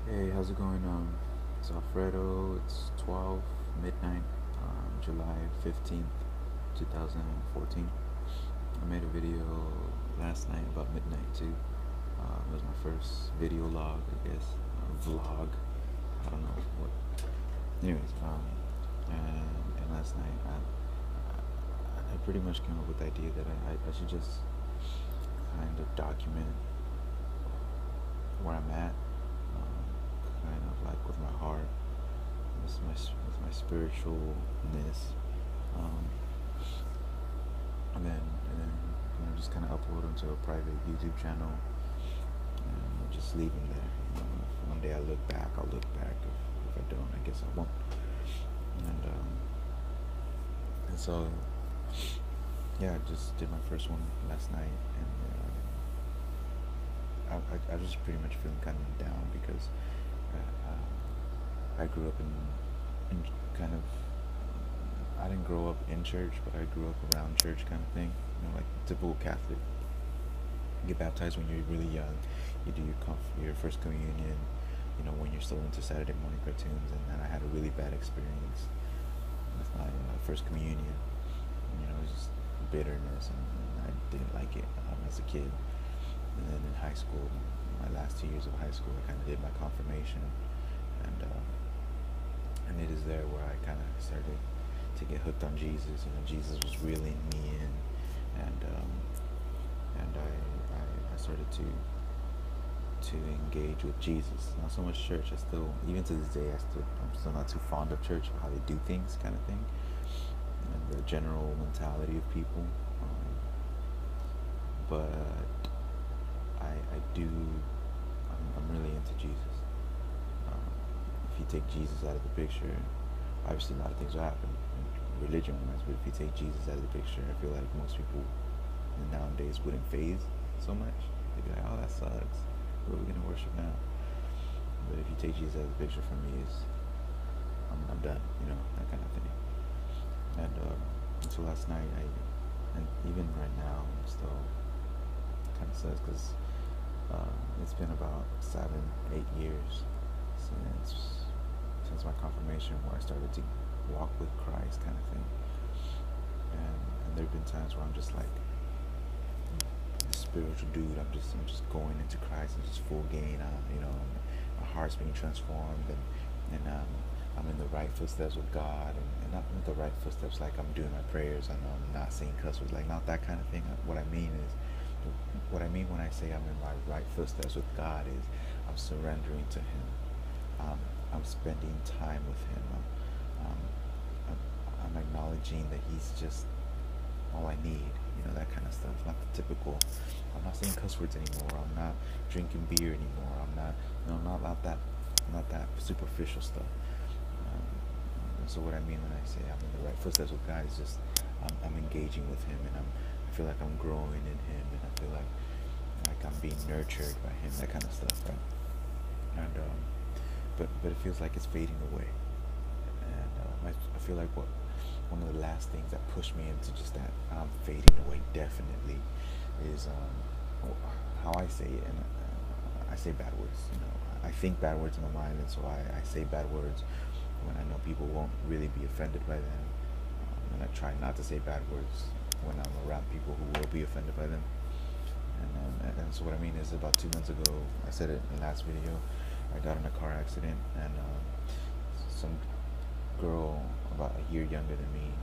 Hey, how's it going? It's Alfredo. It's 12 midnight, July 15th, 2014. I made a video last night about midnight too. It was my first video log, I guess, vlog. I don't know what. Anyways, and last night I pretty much came up with the idea that I should just kind of document where I'm at, kind of like with my heart, with my spiritualness, um, and then just kind of upload them to a private YouTube channel and just leave them there. If one day I look back, I'll look back. If I don't, I guess I won't. And so yeah, I just did my first one last night, and I was just pretty much feeling kind of down because I grew up in kind of, I didn't grow up in church, but I grew up around church kind of thing. Like typical Catholic. You get baptized when you're really young. You do your first communion. When you're still into Saturday morning cartoons, and then I had a really bad experience with my first communion. It was just bitterness, and I didn't like it as a kid. And then in high school, my last 2 years of high school, I kind of did my confirmation, and it is there where I kind of started to get hooked on Jesus. Jesus was reeling me in, and I started to engage with Jesus. Not so much church. I still, even to this day, I'm still not too fond of church, how they do things, kind of thing, and the general mentality of people. But I do. I'm really into Jesus. If you take Jesus out of the picture, obviously a lot of things will happen religion-wise. But if you take Jesus out of the picture, I feel like most people nowadays wouldn't phase so much. They'd be like, "Oh, that sucks. Who are we gonna worship now?" But if you take Jesus out of the picture, for me, is I'm done. That kind of thing. And until last night, and even right now, I'm still kind of sucks because it's been about 7, 8 years since my confirmation, where I started to walk with Christ, kind of thing. And there have been times where I'm just like this spiritual dude. I'm just going into Christ and just full gain. My heart's being transformed, and I'm in the right footsteps with God, and not in the right footsteps like I'm doing my prayers. I know I'm not saying cuss words, like not that kind of thing. What I mean when I say I'm in my right footsteps with God is I'm surrendering to Him. I'm spending time with Him. I'm acknowledging that He's just all I need. That kind of stuff. Not the typical. I'm not saying cuss words anymore. I'm not drinking beer anymore. I'm not. Not that superficial stuff. So what I mean when I say I'm in the right footsteps with God is just I'm engaging with Him, and I feel like I'm growing in Him, and I feel like I'm being nurtured by Him. That kind of stuff, right? And but it feels like it's fading away, and I feel like one of the last things that pushed me into just that fading away definitely is how I say it, and I say bad words. I think bad words in my mind, and so I say bad words when I know people won't really be offended by them, and I try not to say bad words when I'm around people who will be offended by them. And so what I mean is, about 2 months ago, I said it in the last video, I got in a car accident, and some girl about a year younger than me,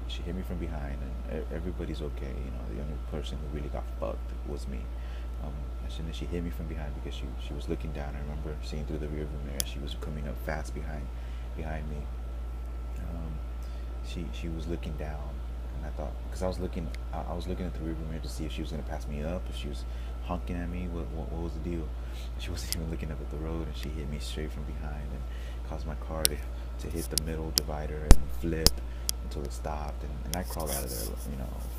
she hit me from behind, and everybody's okay. The only person who really got fucked was me. And then she hit me from behind because she was looking down. I remember seeing through the rearview mirror. She was coming up fast behind me. She was looking down, and I thought, because I was looking at the rearview mirror to see if she was gonna pass me up, if she was honking at me. What was the deal? She wasn't even looking up at the road, and she hit me straight from behind and caused my car to hit the middle divider and flip until it stopped. And I crawled out of there,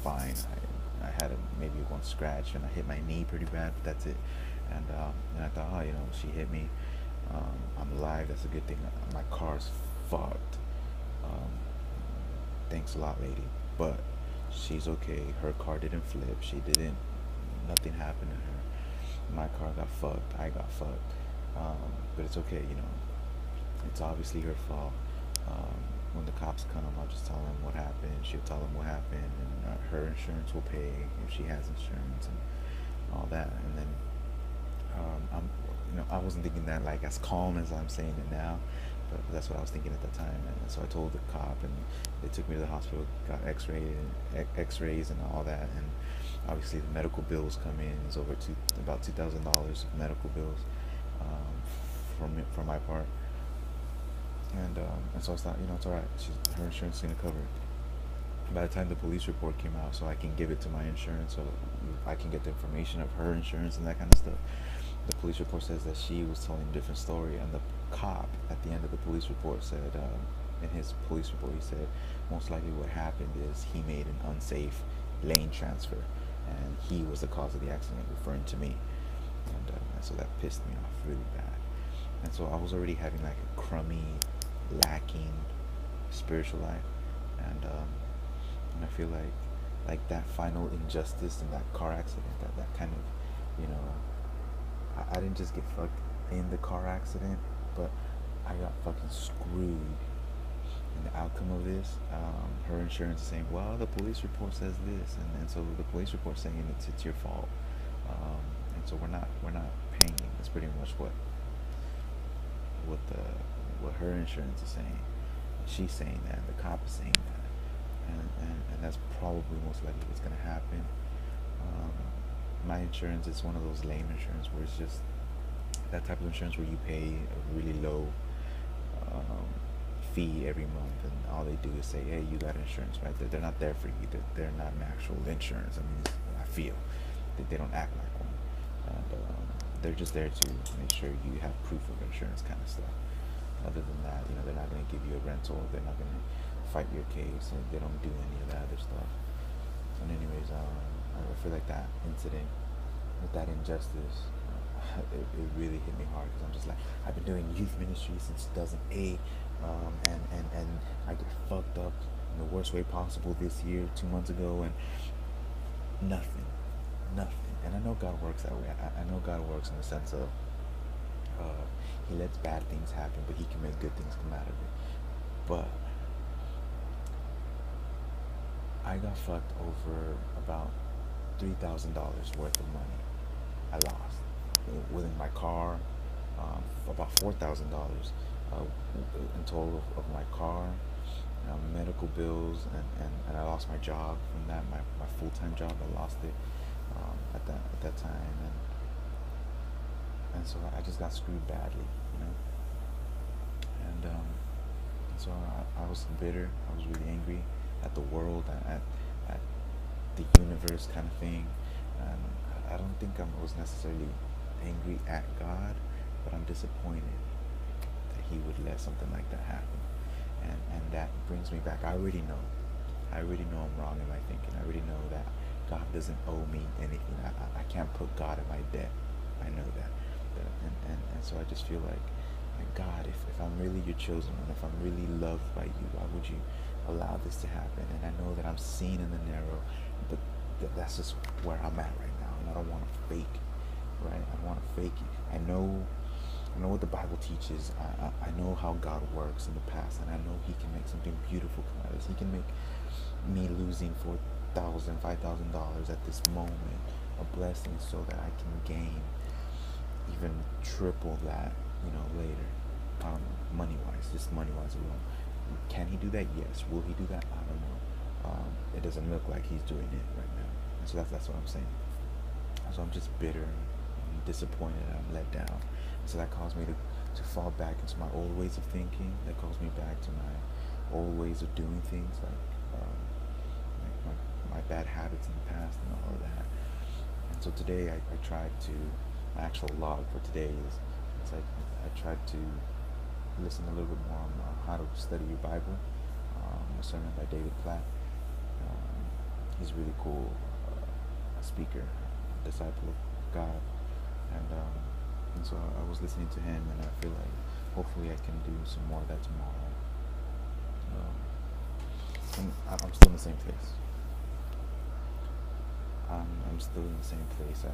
fine. I had maybe one scratch, and I hit my knee pretty bad, but that's it. And I thought, she hit me. I'm alive. That's a good thing. My car's fucked. Thanks a lot, lady. But she's okay. Her car didn't flip. Nothing happened to her. My car got fucked. I got fucked. but it's okay, you know. It's obviously her fault. When the cops come, I'll just tell them what happened. She'll tell them what happened, and her insurance will pay if she has insurance and all that. And then I wasn't thinking that like as calm as I'm saying it now, but that's what I was thinking at the time. And so I told the cop, and they took me to the hospital, got X-rays and all that, and obviously the medical bills come in. It's over about $2,000 of medical bills for my part. And so I thought, it's all right. Her insurance is gonna cover it. By the time the police report came out, so I can give it to my insurance, so I can get the information of her insurance and that kind of stuff. The police report says that she was telling a different story, and the cop at the end of the police report said, in his police report, he said most likely what happened is he made an unsafe lane transfer, and he was the cause of the accident, referring to me. And so that pissed me off really bad. And so I was already having like a crummy, lacking spiritual life, and I feel like that final injustice in that car accident, that kind of, I didn't just get fucked in the car accident, but I got fucking screwed in the outcome of this. Her insurance is saying, well, the police report says this, and so the police report saying it's your fault, and so we're not paying. That's pretty much what her insurance is saying. She's saying that, the cop is saying that, and that's probably most likely what's gonna happen. My insurance is one of those lame insurance where it's just that type of insurance where you pay a really low fee every month, and all they do is say, hey, you got insurance, right? They're not there for you. They're not an actual insurance. I mean, I feel they don't act like one, and they're just there to make sure you have proof of insurance kind of stuff. Other than that, they're not going to give you a rental. They're not going to fight your case, and they don't do any of that other stuff. And anyways, I feel like that incident with that injustice, it really hit me hard, because I'm just like, I've been doing youth ministry since 2008, and I get fucked up in the worst way possible this year, 2 months ago, and nothing. And I know God works that way. I know God works in the sense of he lets bad things happen, but he can make good things come out of it. But I got fucked over about $3,000 worth of money. I lost within my car, about $4,000 in total of my car, medical bills, and I lost my job from that. My full-time job, I lost it at that time, and so I just got screwed badly, and so I was bitter. I was really angry at the world, at the universe kind of thing. And I don't think I was necessarily angry at God, but I'm disappointed that he would let something like that happen. And that brings me back. I already know I'm wrong in my thinking. I already know that God doesn't owe me anything. I can't put God in my debt. I know that. And so I just feel like God, if I'm really your chosen one, if I'm really loved by you, why would you allow this to happen? And I know that I'm seen in the narrow, but that's just where I'm at right now, and I don't want to fake, right? I don't want to fake it. I know what the Bible teaches. I know how God works in the past, and I know he can make something beautiful come out of this. He can make me losing $4,000, $5,000 at this moment a blessing, so that I can gain even triple that, later, money-wise, just money-wise alone. Can he do that? Yes. Will he do that? I don't know. It doesn't look like he's doing it right now. And so that's what I'm saying. So I'm just bitter, I'm disappointed, I'm let down. So that caused me to fall back into my old ways of thinking. That caused me back to my old ways of doing things, like my bad habits in the past and all of that. And so today I tried to, my actual log for today is I tried to listen a little bit more on how to study your Bible. A sermon by David Platt. He's really cool, a speaker, a disciple of God, and so I was listening to him, and I feel like hopefully I can do some more of that tomorrow. And I'm still in the same place. I'm still in the same place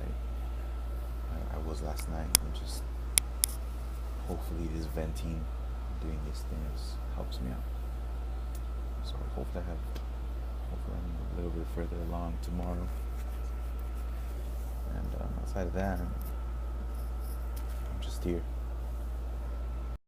I was last night, and just hopefully this venting, doing these things helps me out. So hopefully I'm a little bit further along tomorrow. And outside of that, I'm just here.